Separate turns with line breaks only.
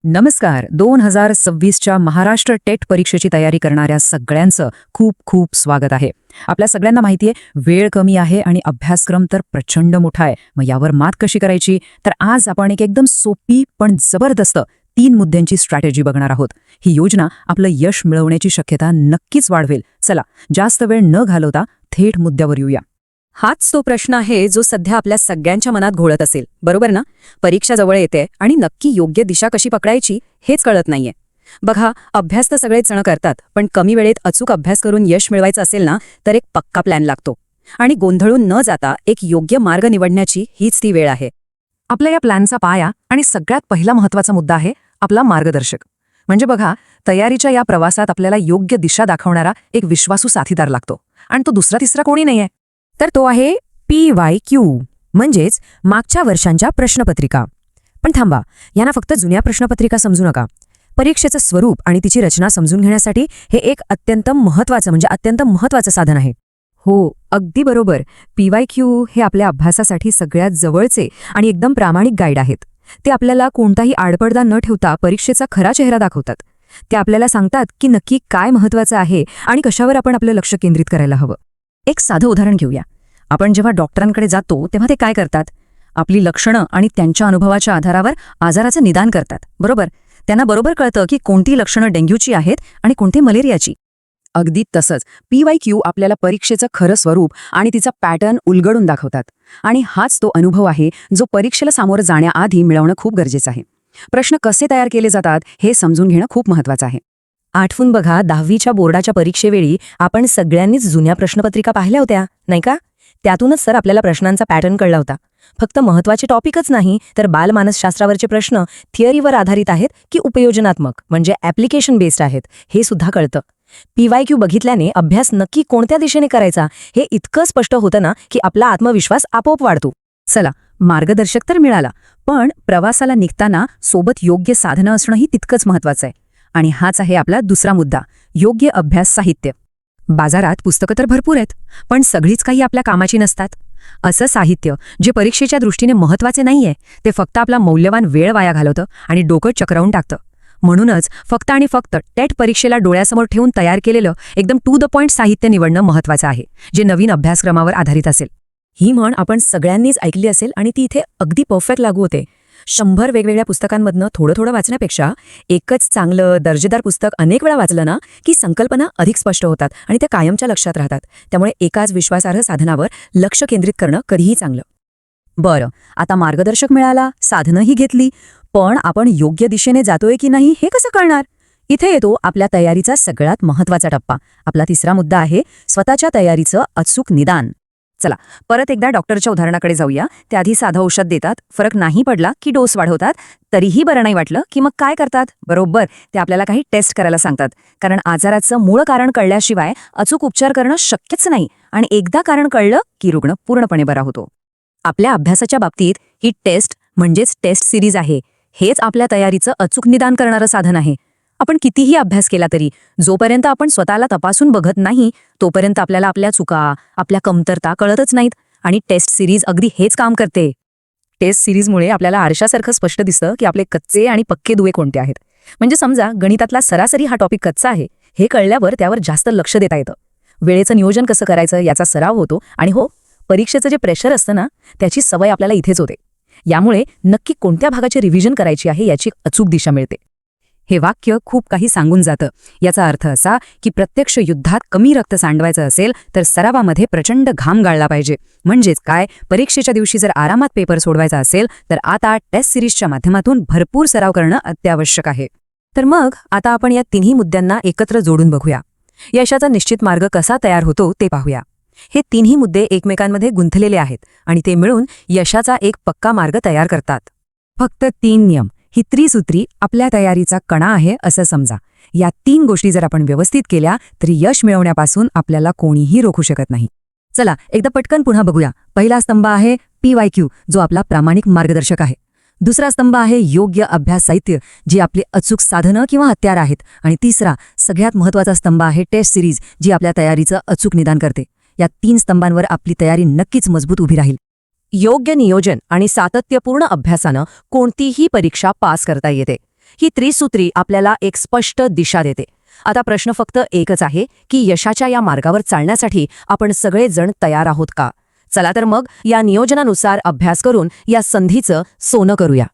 नमस्कार. 2026च्या महाराष्ट्र टेट परीक्षेची तयारी करणाऱ्या सगळ्यांचं खूप खूप स्वागत आहे. आपल्या सगळ्यांना माहिती आहे, वेळ कमी आहे आणि अभ्यासक्रम तर प्रचंड मोठा आहे. मग यावर मात कशी करायची? तर आज आपण एक एकदम सोपी पण जबरदस्त 3 मुद्द्यांची स्ट्रॅटेजी बघणार आहोत. ही योजना आपलं यश मिळवण्याची शक्यता नक्कीच वाढवेल. चला, जास्त वेळ न घालवता थेट मुद्द्यावर येऊया. हाच तो प्रश्न आहे जो सध्या आपल्या सगळ्यांच्या मनात घोळत असेल, बरोबर ना? परीक्षा जवळ येते आणि नक्की योग्य दिशा कशी पकडायची हेच कळत नाहीये. बघा, अभ्यास तर सगळेच जण करतात, पण कमी वेळेत अचूक अभ्यास करून यश मिळवायचं असेल ना, तर एक पक्का प्लॅन लागतो. आणि गोंधळून न जाता एक योग्य मार्ग निवडण्याची हीच ती वेळ आहे. आपल्या या प्लॅनचा पाया आणि सगळ्यात पहिला महत्त्वाचा मुद्दा आहे आपला मार्गदर्शक. म्हणजे बघा, तयारीच्या या प्रवासात आपल्याला योग्य दिशा दाखवणारा एक विश्वासू साथीदार लागतो. आणि तो दुसरा तिसरा कोणी नाहीये, तर तो आहे PYQ, म्हणजेच मागच्या वर्षांच्या प्रश्नपत्रिका. पण थांबा, यांना फक्त जुन्या प्रश्नपत्रिका समजू नका. परीक्षेचं स्वरूप आणि तिची रचना समजून घेण्यासाठी हे एक अत्यंत महत्त्वाचं साधन आहे. हो, अगदी बरोबर. PYQ हे आपल्या अभ्यासासाठी सगळ्यात जवळचे आणि एकदम प्रामाणिक गाईड आहेत. ते आपल्याला कोणताही आडपडदा न ठेवता परीक्षेचा खरा चेहरा दाखवतात. ते आपल्याला सांगतात की नक्की काय महत्त्वाचं आहे आणि कशावर आपण आपलं लक्ष केंद्रित करायला हवं. एक साधं उदाहरण घेऊया. आपण जेव्हा डॉक्टरांकडे जातो तेव्हा ते काय करतात? आपली लक्षणं आणि त्यांच्या अनुभवाच्या आधारावर आजाराचं निदान करतात, बरोबर? त्यांना बरोबर कळतं की कोणती लक्षणं डेंग्यूची आहेत आणि कोणती मलेरियाची. अगदी तसंच PYQ आपल्याला परीक्षेचं खरं स्वरूप आणि तिचा पॅटर्न उलगडून दाखवतात. आणि हाच तो अनुभव आहे जो परीक्षेला सामोरं जाण्याआधी मिळवणं खूप गरजेचं आहे. प्रश्न कसे तयार केले जातात हे समजून घेणं खूप महत्त्वाचं आहे. आठवून बघा, 10वीच्या बोर्डाच्या परीक्षेवेळी आपण सगळ्यांनीच जुन्या प्रश्नपत्रिका पाहिल्या होत्या, नाही का? त्यातूनच सर आपल्याला प्रश्नांचा पॅटर्न कळला होता. फक्त महत्त्वाचे टॉपिकच नाही, तर बालमानसशास्त्रावरचे प्रश्न थिअरीवर आधारित आहेत की उपयोजनात्मक म्हणजे ॲप्लिकेशन बेस्ड आहेत हे सुद्धा कळतं. PYQ बघितल्याने अभ्यास नक्की कोणत्या दिशेने करायचा हे इतकं स्पष्ट होतं ना की आपला आत्मविश्वास आपोआप वाढतो. चला, मार्गदर्शक तर मिळाला, पण प्रवासाला निघताना सोबत योग्य साधनं असणंही तितकंच महत्त्वाचं आहे. आणि हाच आहे आपला दुसरा मुद्दा, योग्य अभ्यास साहित्य. बाजारात पुस्तकं तर भरपूर आहेत, पण सगळीच काही आपल्या कामाची नसतात. असं साहित्य जे परीक्षेच्या दृष्टीने महत्त्वाचे नाहीये, ते फक्त आपला मौल्यवान वेळ वाया घालवतं आणि डोकं चक्रावून टाकतं. म्हणूनच फक्त आणि फक्त टेट परीक्षेला डोळ्यासमोर ठेवून तयार केलेलं एकदम टू द पॉइंट साहित्य निवडणं महत्त्वाचं आहे, जे नवीन अभ्यासक्रमावर आधारित असेल. ही म्हण आपण सगळ्यांनीच ऐकली असेल आणि ती इथे अगदी परफेक्ट लागू होते. 100 वेगवेगळ्या पुस्तकांमधनं थोडं थोडं वाचण्यापेक्षा एकच चांगलं दर्जेदार पुस्तक अनेक वेळा वाचलं ना की संकल्पना अधिक स्पष्ट होतात आणि त्या कायमच्या लक्षात राहतात. त्यामुळे एकाच विश्वासार्ह साधनावर लक्ष केंद्रित करणं कधीही चांगलं. बरं, आता मार्गदर्शक मिळाला, साधनंही घेतली, पण आपण योग्य दिशेने जातोय की नाही हे कसं कळणार? इथे येतो आपल्या तयारीचा सगळ्यात महत्त्वाचा टप्पा. आपला तिसरा मुद्दा आहे स्वतःच्या तयारीचं अचूक निदान. चला, परत एकदा डॉक्टरच्या उदाहरणाकडे जाऊया. त्याआधी साधं औषध देतात, फरक नाही पडला की डोस वाढवतात, तरीही बरं नाही वाटलं की मग काय करतात? बरोबर, ते आपल्याला काही टेस्ट करायला सांगतात. कारण आजाराचं मूळ कारण कळल्याशिवाय अचूक उपचार करणं शक्यच नाही. आणि एकदा कारण कळलं की रुग्ण पूर्णपणे बरा होतो. आपल्या अभ्यासाच्या बाबतीत ही टेस्ट म्हणजेच टेस्ट सिरीज आहे. हेच आपल्या तयारीचं अचूक निदान करणारं साधन आहे. आपण कितीही अभ्यास केला तरी जोपर्यंत आपण स्वतःला तपासून बघत नाही, तोपर्यंत आपल्याला आपल्या चुका, आपल्या कमतरता कळतच नाहीत. आणि टेस्ट सिरीज अगदी हेच काम करते. टेस्ट सिरीजमुळे आपल्याला आरशासारखं स्पष्ट दिसतं की आपले कच्चे आणि पक्के दुवे कोणते आहेत. म्हणजे समजा गणितातला सरासरी हा टॉपिक कच्चा आहे, हे कळल्यावर त्यावर जास्त लक्ष देता येतं. वेळेचं नियोजन कसं करायचं याचा सराव होतो. आणि हो, परीक्षेचं जे प्रेशर असतं ना, त्याची सवय आपल्याला इथेच होते. यामुळे नक्की कोणत्या भागाची रिव्हिजन करायची आहे याची अचूक दिशा मिळते. हे वाक्य खूप काही सांगून जातं. याचा अर्थ असा की प्रत्यक्ष युद्धात कमी रक्त सांडवायचं असेल तर सरावामध्ये प्रचंड घाम गाळला पाहिजे. म्हणजेच काय, परीक्षेच्या दिवशी जर आरामात पेपर सोडवायचा असेल तर आता टेस्ट सिरीजच्या माध्यमातून भरपूर सराव करणं अत्यावश्यक आहे. तर मग आता आपण या तिन्ही मुद्द्यांना एकत्र जोडून बघूया. यशाचा निश्चित मार्ग कसा तयार होतो ते पाहूया. हे तिन्ही मुद्दे एकमेकांमध्ये गुंतलेले आहेत आणि ते मिळून यशाचा एक पक्का मार्ग तयार करतात. फक्त 3 नियम, ही त्रिसूत्री आपल्या तयारीचा कणा आहे असं समजा. या 3 गोष्टी जर आपण व्यवस्थित केल्या तर यश मिळवण्यापासून आपल्याला कोणीही रोखू शकत नाही. चला, एकदा पटकन पुन्हा बघूया. पहिला स्तंभ आहे PYQ, जो आपला प्रामाणिक मार्गदर्शक आहे. दुसरा स्तंभ आहे योग्य अभ्यास साहित्य, जी आपली अचूक साधनं किंवा हत्यार आहेत. आणि तिसरा, सगळ्यात महत्त्वाचा स्तंभ आहे टेस्ट सिरीज, जी आपल्या तयारीचं अचूक निदान करते. या 3 स्तंभांवर आपली तयारी नक्कीच मजबूत उभी राहील. योग्य नियोजन आणि सातत्यपूर्ण अभ्यासानं कोणतीही परीक्षा पास करता येते.
ही त्रिसूत्री आपल्याला एक स्पष्ट दिशा देते. आता प्रश्न फक्त एकच आहे की यशाच्या या मार्गावर चालण्यासाठी आपण सगळेजण तयार आहोत का? चला तर मग या नियोजनानुसार अभ्यास करून या संधीचं सोनं करूया.